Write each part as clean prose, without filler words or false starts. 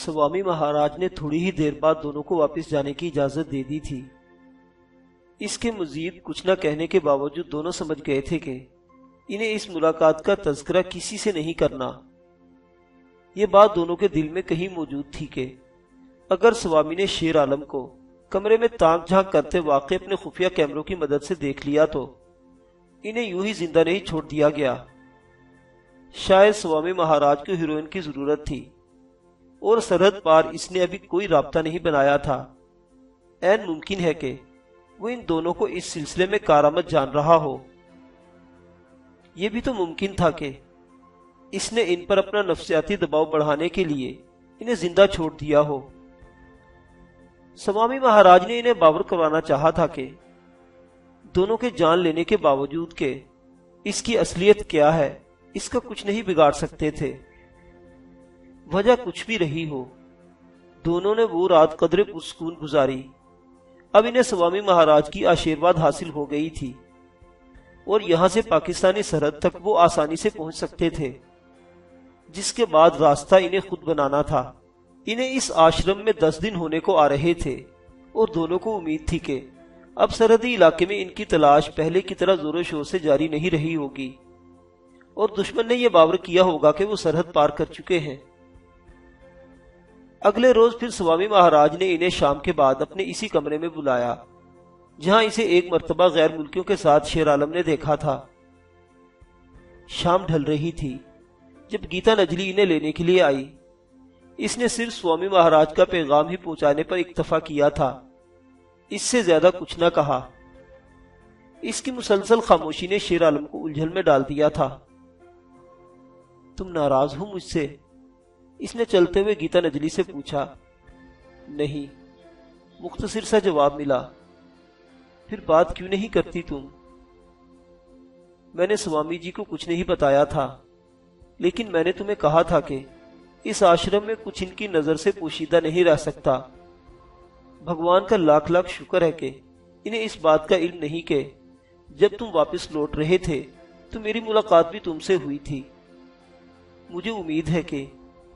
स्वामी महाराज ने थोड़ी ही देर बाद दोनों को वापस जाने की इजाजत दे दी थी। इसके मजीद कुछ न कहने के बावजूद दोनों समझ गए थे कि इन्हें इस मुलाकात का तज़किरा किसी से नहीं करना। ये बात दोनों के दिल में कहीं मौजूद थी कि अगर स्वामी ने शेर आलम को कमरे में ताक झांक करते वाकई अपने खुफिया कैमरों की मदद से देख लिया तो इन्हें यूं ही जिंदा नहीं छोड़ दिया गया। शायद स्वामी महाराज को हीरोइन की जरूरत थी और सरहद पार इसने अभी कोई राब्ता नहीं बनाया था। ऐन मुमकिन है कि वो इन दोनों को इस सिलसिले में कारामद जान रहा हो। यह भी तो मुमकिन था कि इसने इन पर अपना नफ्सियाती दबाव बढ़ाने के लिए इन्हें जिंदा छोड़ दिया हो। स्वामी महाराज ने इन्हें बावर करवाना चाहा था कि दोनों के जान लेने के बावजूद के इसकी असलियत क्या है इसका कुछ नहीं बिगाड़ सकते थे। वजह कुछ भी रही हो, दोनों ने वो रात कदरे पुरसुकून गुजारी। अब इन्हें स्वामी महाराज की आशीर्वाद हासिल हो गई थी और यहां से पाकिस्तानी सरहद तक वो आसानी से पहुंच सकते थे, जिसके बाद रास्ता इन्हें खुद बनाना था। इन्हें इस आश्रम में 10 दिन होने को आ रहे थे और दोनों को उम्मीद थी कि अब सरहदी इलाके में इनकी तलाश पहले की तरह जोरों शोर से जारी नहीं रही होगी और दुश्मन ने यह बावर किया होगा कि वो सरहद पार कर चुके हैं। अगले रोज फिर स्वामी महाराज ने इन्हें शाम के बाद अपने इसी कमरे में बुलाया जहां इसे एक मर्तबा गैर मुल्कियों के साथ शेर आलम ने देखा था। शाम ढल रही थी जब गीता नजली इन्हें लेने के लिए आई। इसने सिर्फ स्वामी महाराज का पैगाम ही पहुंचाने पर इक्तफा किया था, इससे ज्यादा कुछ न कहा। इसकी मुसलसल खामोशी ने शेर आलम को उलझन में डाल दिया था। तुम नाराज हो मुझसे? इसने चलते हुए गीता नजली से पूछा। नहीं, मुख्तसर सा जवाब मिला। फिर बात क्यों नहीं करती तुम? मैंने स्वामी जी को कुछ नहीं बताया था, लेकिन मैंने तुम्हें कहा था कि इस आश्रम में कुछ इनकी नजर से पोशीदा नहीं रह सकता। भगवान का लाख लाख शुक्र है कि इन्हें इस बात का इल्म नहीं कि जब तुम वापस लौट रहे थे तो मेरी मुलाकात भी तुमसे हुई थी। मुझे उम्मीद है कि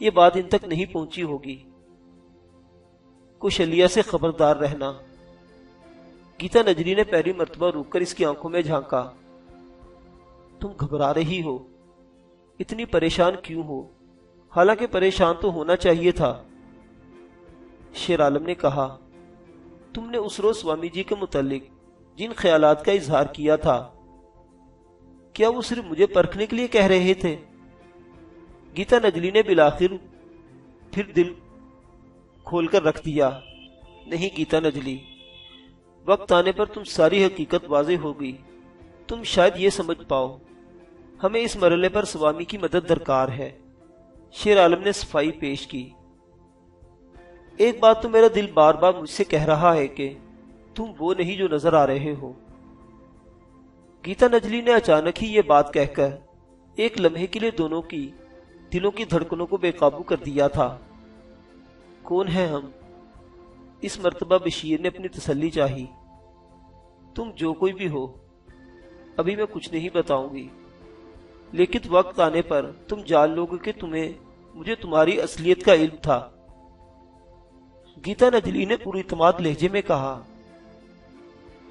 ये बात इन तक नहीं पहुंची होगी। कुशलिया से खबरदार रहना। गीता नजरी ने पहली मर्तबा रुककर इसकी आंखों में झांका। तुम घबरा रही हो, इतनी परेशान क्यों हो? हालांकि परेशान तो होना चाहिए था। शेर आलम ने कहा, तुमने उस रोज स्वामी जी के मुतालिक जिन ख्यालात का इजहार किया था, क्या वो सिर्फ मुझे परखने के लिए कह रहे थे? गीता नजली ने बिलाखिर फिर दिल खोलकर रख दिया। नहीं गीता नजली, वक्त आने पर तुम सारी हकीकत वाज़ेह होगी। तुम शायद ये समझ पाओ, हमें इस मरहले पर स्वामी की मदद दरकार है। शेर आलम ने सफाई पेश की। एक बात तो मेरा दिल बार बार मुझसे कह रहा है कि तुम वो नहीं जो नजर आ रहे हो। गीता नजली ने अचानक ही ये बात कहकर एक लम्हे के लिए दोनों की दिलों की धड़कनों को बेकाबू कर दिया था। कौन है हम? इस मर्तबा बशीर ने अपनी तसल्ली चाही। तुम जो कोई भी हो, अभी मैं कुछ नहीं बताऊंगी, लेकिन वक्त आने पर तुम जान लोगे कि मुझे तुम्हारी असलियत का इल्म था। गीता नजली ने पूरी इत्मीनान लहजे में कहा,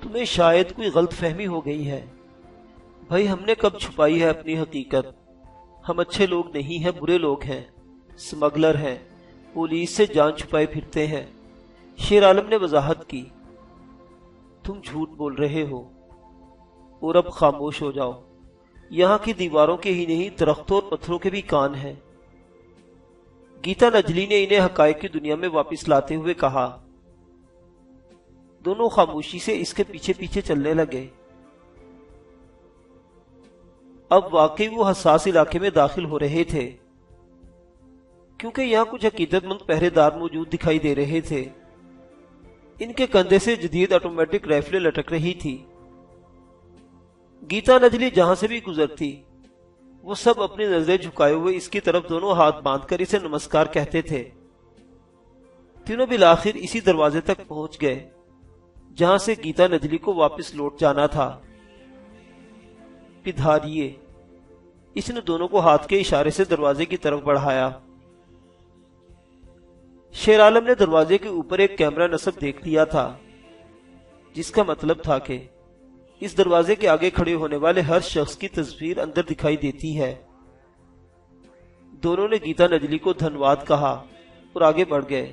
तुम्हें शायद कोई गलत फहमी हो गई है। भाई, हमने कब छुपाई है अपनी हकीकत? हम अच्छे लोग नहीं हैं, बुरे लोग हैं, स्मगलर हैं, पुलिस से जान छुपाए फिरते हैं। शेर आलम ने वजाहत की। तुम झूठ बोल रहे हो और अब खामोश हो जाओ। यहाँ की दीवारों के ही नहीं, दरख्तों और पत्थरों के भी कान हैं। गीता नजली ने इन्हें हकायक की दुनिया में वापस लाते हुए कहा। दोनों खामोशी से इसके पीछे पीछे चलने लगे। अब वाकई वो हसास इलाके में दाखिल हो रहे थे, क्योंकि यहाँ कुछ अकीदतमंद पहरेदार मौजूद दिखाई दे रहे थे। इनके कंधे से जदीद ऑटोमेटिक राइफलें लटक रही थी। गीता नजली जहां से भी गुजरती, वो सब अपनी नजरें झुकाए हुए इसकी तरफ दोनों हाथ बांधकर इसे नमस्कार कहते थे। तीनों बिलाखिर इसी दरवाजे तक पहुंच गए जहां से गीता नजली को वापस लौट जाना था। पिधारिये, इसने दोनों को हाथ के इशारे से दरवाजे की तरफ बढ़ाया। शेर आलम ने दरवाजे के ऊपर एक कैमरा नस्ब देख लिया था, जिसका मतलब था कि इस दरवाजे के आगे खड़े होने वाले हर शख्स की तस्वीर अंदर दिखाई देती है। दोनों ने गीता नजली को धन्यवाद कहा और आगे बढ़ गए।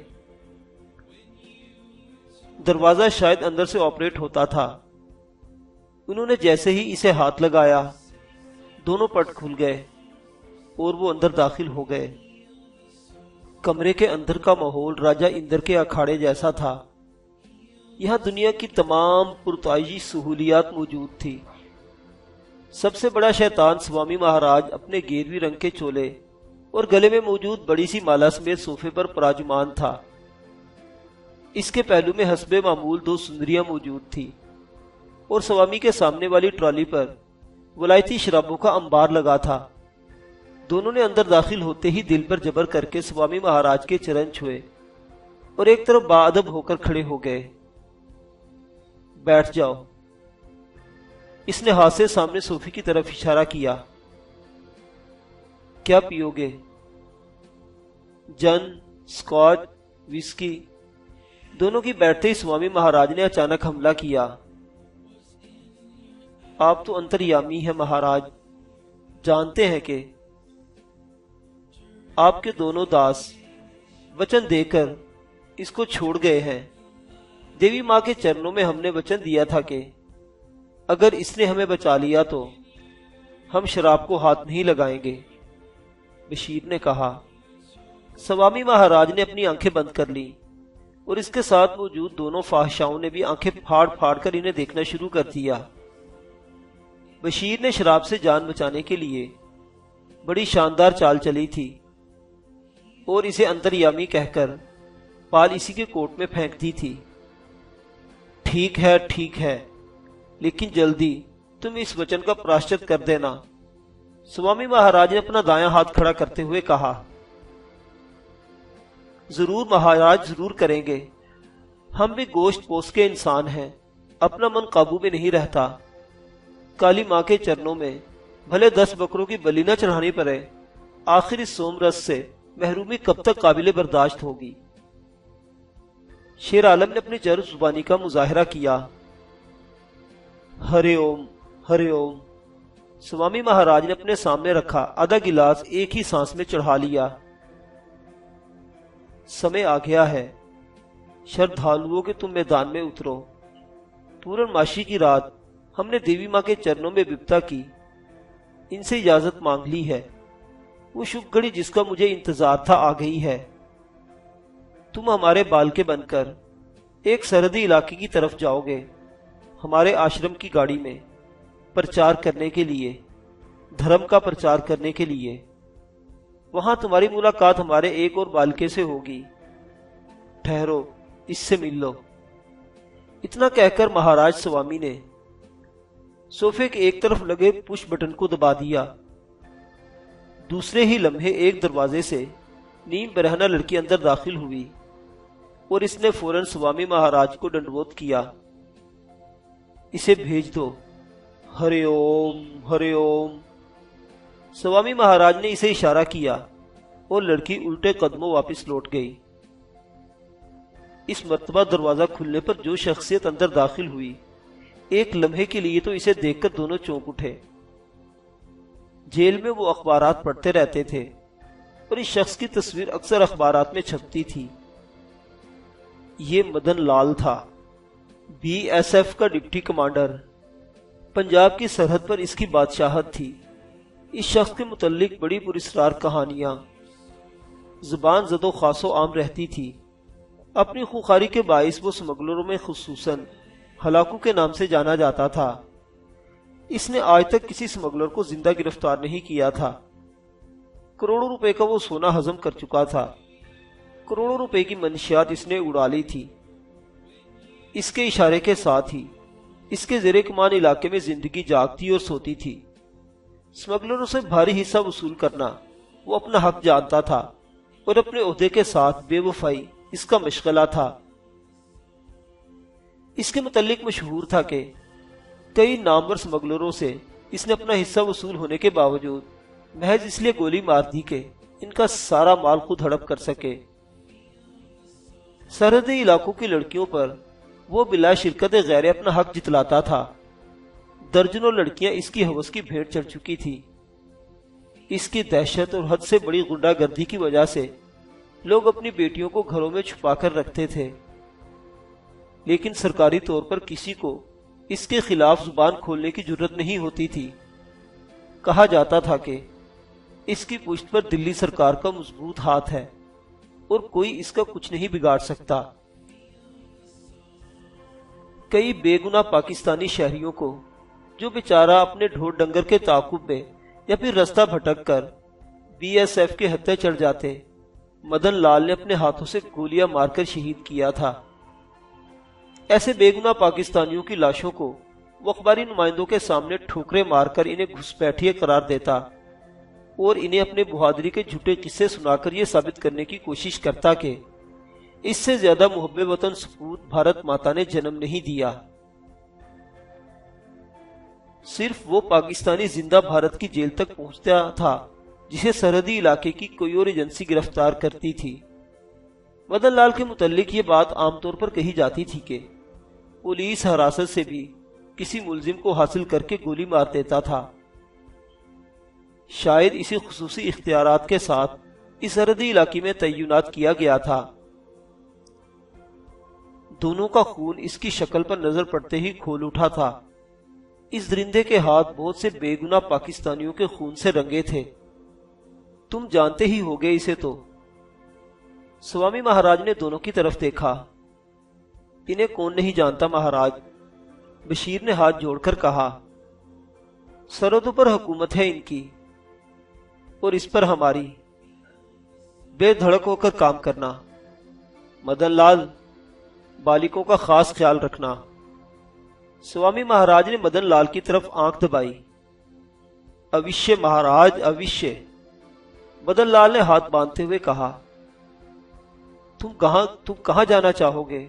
दरवाजा शायद अंदर से ऑपरेट होता था। उन्होंने जैसे ही इसे हाथ लगाया, दोनों पट खुल गए और वो अंदर दाखिल हो गए। कमरे के अंदर का माहौल राजा इंद्र के अखाड़े जैसा था। यहां दुनिया की तमाम पुरताइशी सहूलियात मौजूद थी। सबसे बड़ा शैतान स्वामी महाराज अपने गेरवी रंग के चोले और गले में मौजूद बड़ी सी माला समेत सोफे पर पराजमान था। इसके पहलू में हस्बे मामूल 2 सुंदरियां मौजूद थी और स्वामी के सामने वाली ट्रॉली पर वलायती शराबों का अंबार लगा था। दोनों ने अंदर दाखिल होते ही दिल पर जबर करके स्वामी महाराज के चरण छुए और एक तरफ बाअदब होकर खड़े हो गए। बैठ जाओ। इसने हाथ से सामने सोफे की तरफ इशारा किया। क्या पियोगे? जन, स्कॉच, विस्की? दोनों की बैठते ही स्वामी महाराज ने अचानक हमला किया। आप तो अंतर्यामी हैं महाराज, जानते हैं कि आपके दोनों दास वचन देकर इसको छोड़ गए हैं। देवी माँ के चरणों में हमने वचन दिया था कि अगर इसने हमें बचा लिया तो हम शराब को हाथ नहीं लगाएंगे। बशीर ने कहा। स्वामी महाराज ने अपनी आंखें बंद कर ली और इसके साथ मौजूद दोनों फाहशाओं ने भी आंखें फाड़ फाड़ कर इन्हें देखना शुरू कर दिया। बशीर ने शराब से जान बचाने के लिए बड़ी शानदार चाल चली थी और इसे अंतर्यामी कहकर पाल इसी के कोट में फेंक दी थी। ठीक है, लेकिन जल्दी तुम इस वचन का प्रायश्चित कर देना। स्वामी महाराज ने अपना दायां हाथ खड़ा करते हुए कहा। जरूर महाराज, जरूर करेंगे। हम भी गोश्त पोस के इंसान हैं, अपना मन काबू में नहीं रहता। काली माँ के चरणों में भले 10 बकरों की बलि न चढ़ानी पड़े, आखिर इस सोमरस से महरूमी कब तक काबिले बर्दाश्त होगी। शेर आलम ने अपनी जर जुबानी का मुजाहिरा किया। हरे ओम, हरे ओम। स्वामी महाराज ने अपने सामने रखा आधा गिलास एक ही सांस में चढ़ा लिया। समय आ गया है, श्रद्धालुओं के तुम मैदान में उतरो। पूर्णमासी की रात हमने देवी माँ के चरणों में बिपता की, इनसे इजाजत मांग ली है। वो शुभ घड़ी जिसका मुझे इंतजार था आ गई है। तुम हमारे बाल के बनकर एक सरहदी इलाके की तरफ जाओगे, हमारे आश्रम की गाड़ी में, प्रचार करने के लिए, धर्म का प्रचार करने के लिए। वहां तुम्हारी मुलाकात हमारे एक और बालके से होगी। ठहरो, इससे मिल लो। इतना कहकर महाराज स्वामी ने सोफे के एक तरफ लगे पुश बटन को दबा दिया। दूसरे ही लम्हे एक दरवाजे से नीम बरहना लड़की अंदर दाखिल हुई और इसने फौरन स्वामी महाराज को दंडवत किया। इसे भेज दो। हरे ओम, हरे ओम। स्वामी महाराज ने इसे इशारा किया और लड़की उल्टे कदमों वापस लौट गई। इस मर्तबा दरवाजा खुलने पर जो शख्सियत अंदर दाखिल हुई, एक लम्हे के लिए तो इसे देखकर दोनों चौंक उठे। जेल में वो अखबारात पढ़ते रहते थे और इस शख्स की तस्वीर अक्सर अखबारात में छपती थी। ये मदन लाल था, BSF का डिप्टी कमांडर। पंजाब की सरहद पर इसकी बादशाहत थी। इस शख्स के मुतल्लिक बड़ी पुरस्कार कहानियां जुबान जदो खासो आम रहती थी। अपनी खुखारी के बाइस वो स्मगलरों में खुसूसन हलाकू के नाम से जाना जाता था। इसने आज तक किसी स्मगलर को जिंदा गिरफ्तार नहीं किया था। करोड़ों रुपए का वो सोना हजम कर चुका था। करोड़ों रुपए की मंशियात इसने उड़ा ली थी। इसके इशारे के साथ ही इसके ज़ेरे कमान इलाके में जिंदगी जागती और सोती थी। स्मगलरों से भारी हिस्सा वसूल करना वो अपना हक जानता था और अपने ओहदे के साथ बेवफाई इसका मशगला था। इसके मुतल्लिक मशहूर था कि कई नामवर स्मगलरों से इसने अपना हिस्सा वसूल होने के बावजूद महज इसलिए गोली मार दी कि इनका सारा माल खुद हड़प कर सके। सरहदी इलाकों की लड़कियों पर वो बिला शिरकत गैर अपना हक जितलाता था। दर्जनों लड़कियां इसकी हवस की भेंट चढ़ चुकी थी। इसकी दहशत और हद से बड़ी गुंडागर्दी की वजह से लोग अपनी बेटियों को घरों में छुपाकर रखते थे, लेकिन सरकारी तौर पर किसी को इसके खिलाफ जुबान खोलने की जरूरत नहीं होती थी। कहा जाता था कि इसकी पुश्त पर दिल्ली सरकार का मजबूत हाथ है और कोई इसका कुछ नहीं बिगाड़ सकता। कई बेगुनाह पाकिस्तानी शहरियों को, जो बेचारा अपने ढोर डंगर के ताकुब में या फिर रास्ता भटक कर बीएसएफ के हत्थे चढ़ जाते, मदन लाल ने अपने हाथों से गोलियां मारकर शहीद किया था। ऐसे बेगुनाह पाकिस्तानियों की लाशों को वो अखबारी नुमाइंदों के सामने ठोकरें मारकर इन्हें घुसपैठिए करार देता और इन्हें अपने बहादुरी के झूठे किस्से सुनाकर यह साबित करने की कोशिश करता कि इससे ज्यादा मुहब्बे वतन सपूत भारत माता ने जन्म नहीं दिया। सिर्फ वो पाकिस्तानी जिंदा भारत की जेल तक पहुंचता था जिसे सरहदी इलाके की कोई और एजेंसी गिरफ्तार करती थी। मदन लाल के मुतल्लिक ये बात आमतौर पर कही जाती थी कि पुलिस हिरासत से भी किसी मुलजिम को हासिल करके गोली मार देता था। शायद इसी खुसूसी इख्तियारात के साथ इस सरहदी इलाके में तैनात किया गया था। दोनों का खून इसकी शक्ल पर नजर पड़ते ही खोल उठा था। इस दरिंदे के हाथ बहुत से बेगुनाह पाकिस्तानियों के खून से रंगे थे। तुम जानते ही होगे इसे तो। स्वामी महाराज ने दोनों की तरफ देखा। इन्हें कौन नहीं जानता महाराज, बशीर ने हाथ जोड़कर कहा। सरहदों पर हुकूमत है इनकी और इस पर हमारी। बेधड़क होकर काम करना। मदन लाल, बालिकों का खास ख्याल रखना। स्वामी महाराज ने मदन लाल की तरफ आंख दबाई। अवश्य महाराज, अवश्य, मदन लाल ने हाथ बांधते हुए कहा। तुम कहां जाना चाहोगे?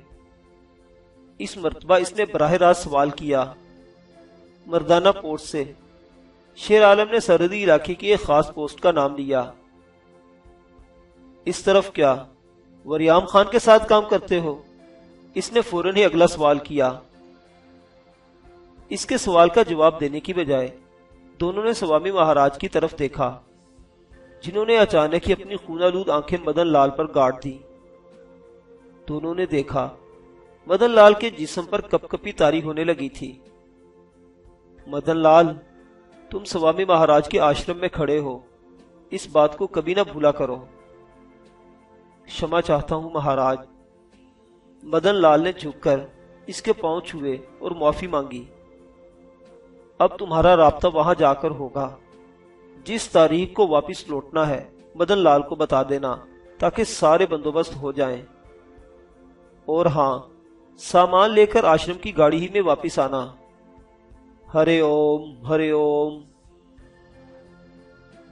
इस मर्तबा इसने बराह रास्त सवाल किया। मर्दाना पोस्ट से। शेर आलम ने सरहदी इलाके की एक खास पोस्ट का नाम लिया। इस तरफ क्या वरियाम खान के साथ काम करते हो? इसने फौरन ही अगला सवाल किया। इसके सवाल का जवाब देने की बजाय दोनों ने स्वामी महाराज की तरफ देखा, जिन्होंने अचानक ही अपनी खूनालूद आंखें मदन लाल पर गाड़ दी। दोनों ने देखा मदन लाल के जिस्म पर कपकपी तारी होने लगी थी। मदन लाल, तुम स्वामी महाराज के आश्रम में खड़े हो, इस बात को कभी ना भूला करो। क्षमा चाहता हूं महाराज। मदन लाल ने झुककर इसके पांव छुए और माफी मांगी। अब तुम्हारा राब्ता वहां जाकर होगा। जिस तारीख को वापस लौटना है मदन लाल को बता देना, ताकि सारे बंदोबस्त हो जाएं। और हां, सामान लेकर आश्रम की गाड़ी ही में वापस आना। हरे ओम, हरे ओम।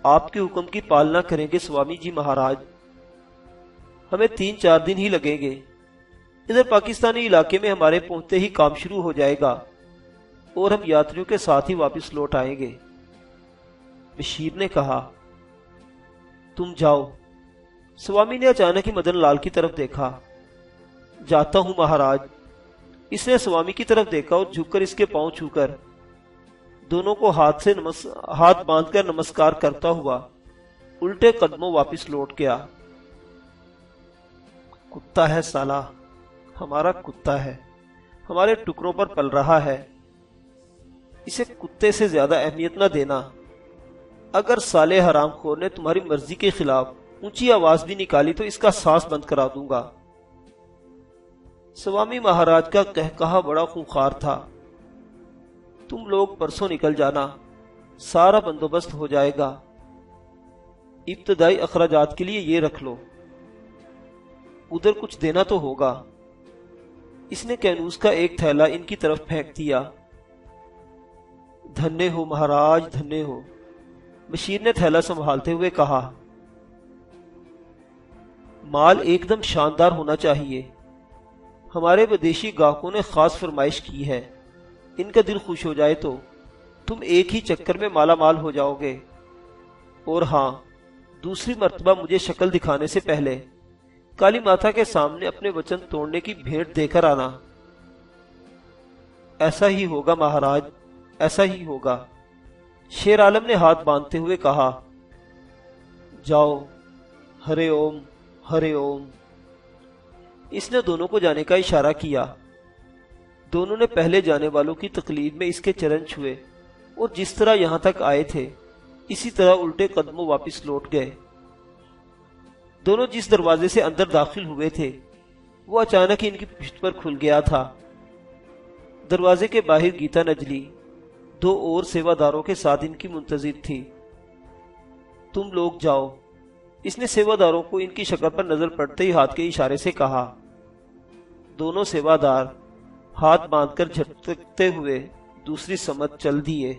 आपके हुक्म की पालना करेंगे स्वामी जी महाराज। हमें 3-4 दिन ही लगेंगे। इधर पाकिस्तानी इलाके में हमारे पहुंचते ही काम शुरू हो जाएगा और हम यात्रियों के साथ ही वापस लौट आएंगे। बशीर ने कहा। तुम जाओ। स्वामी ने अचानक ही मदन लाल की तरफ देखा। जाता हूं महाराज। इसने स्वामी की तरफ देखा और झुककर इसके पांव छूकर दोनों को हाथ बांधकर नमस्कार करता हुआ उल्टे कदमों वापस लौट गया। कुत्ता है साला, हमारा कुत्ता है, हमारे टुकड़ों पर पल रहा है। इसे कुत्ते से ज्यादा अहमियत न देना। अगर साले हरामखोर ने तुम्हारी मर्जी के खिलाफ ऊंची आवाज भी निकाली तो इसका सांस बंद करा दूंगा। स्वामी महाराज का कहकहा बड़ा खूंखार था। तुम लोग परसों निकल जाना, सारा बंदोबस्त हो जाएगा। इब्तदाई अखराजात के लिए ये रख लो। उधर कुछ देना तो होगा। इसने कैनूस का एक थैला इनकी तरफ फेंक दिया। धन्य हो महाराज, धन्य हो, बशीर ने थैला संभालते हुए कहा। माल एकदम शानदार होना चाहिए। हमारे विदेशी गाहकों ने खास फरमाइश की है। इनका दिल खुश हो जाए तो तुम एक ही चक्कर में माला माल हो जाओगे। और हां, दूसरी मर्तबा मुझे शक्ल दिखाने से पहले काली माता के सामने अपने वचन तोड़ने की भेंट देकर आना। ऐसा ही होगा महाराज, ऐसा ही होगा, शेर आलम ने हाथ बांधते हुए कहा। जाओ, हरे ओम हरे ओम। इसने दोनों को जाने का इशारा किया। दोनों ने पहले जाने वालों की तकलीद में इसके चरण छुए और जिस तरह यहां तक आए थे इसी तरह उल्टे कदमों वापस लौट गए। दोनों जिस दरवाजे से अंदर दाखिल हुए थे वो अचानक ही इनकी पृष्ठ पर खुल गया था। दरवाजे के बाहर गीता नजली दो और सेवादारों के साथ इनकी मुंतजिर थी। तुम लोग जाओ, इसने सेवादारों को इनकी शक्ल पर नजर पड़ते ही हाथ के इशारे से कहा। दोनों सेवादार हाथ बांधकर झटकते हुए दूसरी समत चल दिए।